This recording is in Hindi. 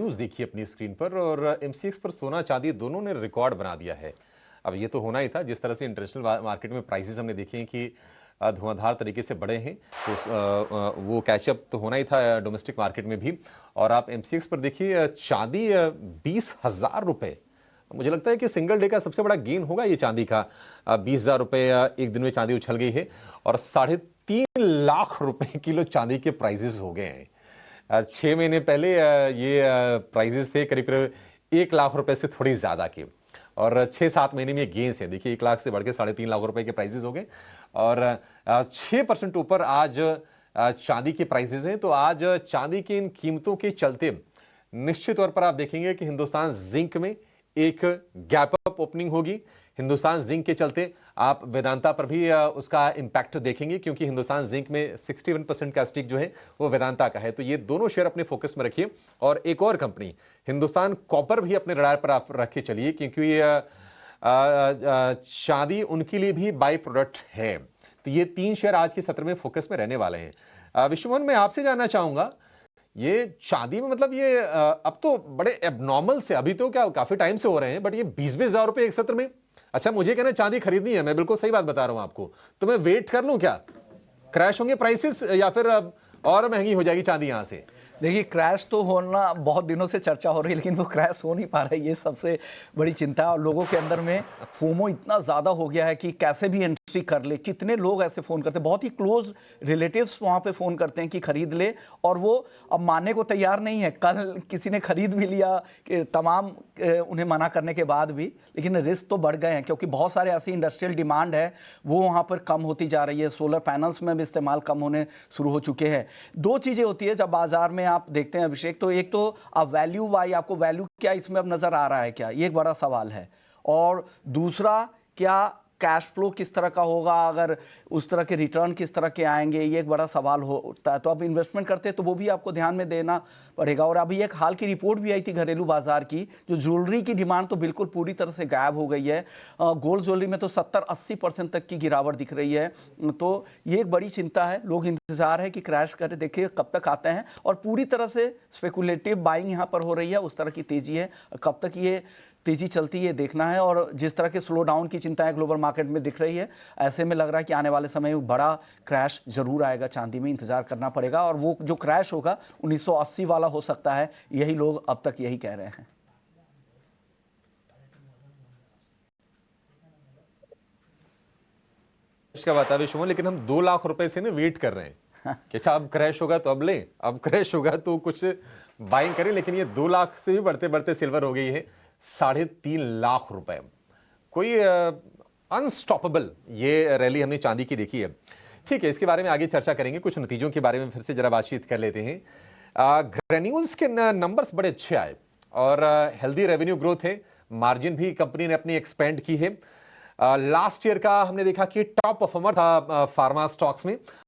न्यूज देखी अपनी स्क्रीन पर और एमसीएक्स पर सोना चांदी दोनों ने रिकॉर्ड बना दिया है। अब ये तो होना ही था, जिस तरह से इंटरनेशनल मार्केट में प्राइसेस हमने देखे हैं कि धुआंधार तरीके से बढ़े हैं, तो वो कैचअप तो होना ही था डोमेस्टिक मार्केट में भी। और आप एमसीएक्स पर देखिए, चांदी 20,000 रुपए, मुझे लगता है कि सिंगल डे का सबसे बड़ा गेन होगा ये चांदी का। 20,000 रुपए एक दिन में चांदी उछल गई है और 3.5 लाख रुपए किलो चांदी के प्राइजेस हो गए हैं। 6 महीने पहले ये प्राइजेस थे करीब करीब 1 लाख रुपए से थोड़ी ज्यादा के, और 6-7 महीने में गेन्स है। देखिए 1 लाख से बढ़ के 3.5 लाख रुपए के प्राइजेस हो गए और 6% ऊपर आज चांदी के प्राइसेस हैं। तो आज चांदी की इन कीमतों के चलते निश्चित तौर पर आप देखेंगे कि हिंदुस्तान जिंक में एक गैप अप ओपनिंग होगी। हिंदुस्तान जिंक के चलते आप वेदांता पर भी उसका इंपैक्ट देखेंगे, क्योंकि हिंदुस्तान जिंक में 61% का स्टिक जो है वो वेदांता का है। तो ये दोनों शेयर अपने फोकस में रखिए। और एक और कंपनी हिंदुस्तान कॉपर भी अपने रडार पर आप रख के चलिए, क्योंकि चांदी उनके लिए भी बाई प्रोडक्ट है। तो ये 3 शेयर आज के सत्र में फोकस में रहने वाले हैं। विश्वमोहन, मैं आपसे जानना चाहूंगा, ये चांदी में मतलब ये अब तो बड़े एबनॉर्मल से, अभी तो क्या काफी टाइम से हो रहे हैं, बट ये 20-20 हजार रुपए एक सत्र में। अच्छा, मुझे कहना चांदी खरीदनी है, मैं बिल्कुल सही बात बता रहा हूं आपको, तो मैं वेट कर लूं क्या? क्रैश होंगे प्राइसेस या फिर अब और महंगी हो जाएगी चांदी यहां से? देखिए, क्रैश तो होना बहुत दिनों से चर्चा हो रही है, लेकिन वो क्रैश हो नहीं पा रहा है, ये सबसे बड़ी चिंता है। और लोगों के अंदर में फोमो इतना ज़्यादा हो गया है कि कैसे भी एंट्री कर ले। कितने लोग ऐसे फ़ोन करते हैं, बहुत ही क्लोज रिलेटिव्स वहाँ पे फ़ोन करते हैं कि खरीद ले, और वो अब मानने को तैयार नहीं है। कल किसी ने खरीद भी लिया कि तमाम उन्हें मना करने के बाद भी, लेकिन रिस्क तो बढ़ गए हैं, क्योंकि बहुत सारे ऐसी इंडस्ट्रियल डिमांड है वो वहाँ पर कम होती जा रही है। सोलर पैनल्स में भी इस्तेमाल कम होने शुरू हो चुके हैं। 2 चीज़ें होती है जब बाजार में आप देखते हैं अभिषेक, तो एक तो आप वैल्यू बाई, आपको वैल्यू क्या इसमें अब नजर आ रहा है क्या, ये एक बड़ा सवाल है। और दूसरा, क्या कैश फ्लो किस तरह का होगा, अगर उस तरह के रिटर्न किस तरह के आएंगे, ये एक बड़ा सवाल होता है। तो आप इन्वेस्टमेंट करते हैं तो वो भी आपको ध्यान में देना पड़ेगा। और अभी एक हाल की रिपोर्ट भी आई थी घरेलू बाजार की, जो ज्वेलरी की डिमांड तो बिल्कुल पूरी तरह से गायब हो गई है। गोल्ड ज्वेलरी में तो 70-80% तक की गिरावट दिख रही है। तो ये एक बड़ी चिंता है। लोग इंतजार है कि क्रैश करे, देखिए कब तक आते हैं। और पूरी तरह से स्पेकुलेटिव बाइंग यहाँ पर हो रही है, उस तरह की तेजी है। कब तक ये तेजी चलती है देखना है। और जिस तरह के स्लो डाउन की चिंता है ग्लोबल मार्केट में दिख रही है, ऐसे में लग रहा है कि आने वाले समय में बड़ा क्रैश जरूर आएगा। चांदी में इंतजार करना पड़ेगा, और वो जो क्रैश होगा 1980 वाला हो सकता है, यही लोग अब तक यही कह रहे हैं। इसका बात है विश्वमोहन, लेकिन हम 2 लाख रुपए से ना वेट कर रहे हैं कि अच्छा अब क्रैश होगा तो अब लें, अब क्रैश होगा तो कुछ बाइंग करें। लेकिन ये 2 लाख से भी बढ़ते बढ़ते सिल्वर हो गई है 3.5 लाख रुपए। कोई अनस्टॉपेबल ये रैली हमने चांदी की देखी है। ठीक है, इसके बारे में आगे चर्चा करेंगे। कुछ नतीजों के बारे में फिर से जरा बातचीत कर लेते हैं। ग्रेन्यूल्स के नंबर्स बड़े अच्छे आए और हेल्दी रेवेन्यू ग्रोथ है। मार्जिन भी कंपनी ने अपनी एक्सपेंड की है। लास्ट ईयर का हमने देखा कि टॉप परफॉर्मर था फार्मा स्टॉक्स में,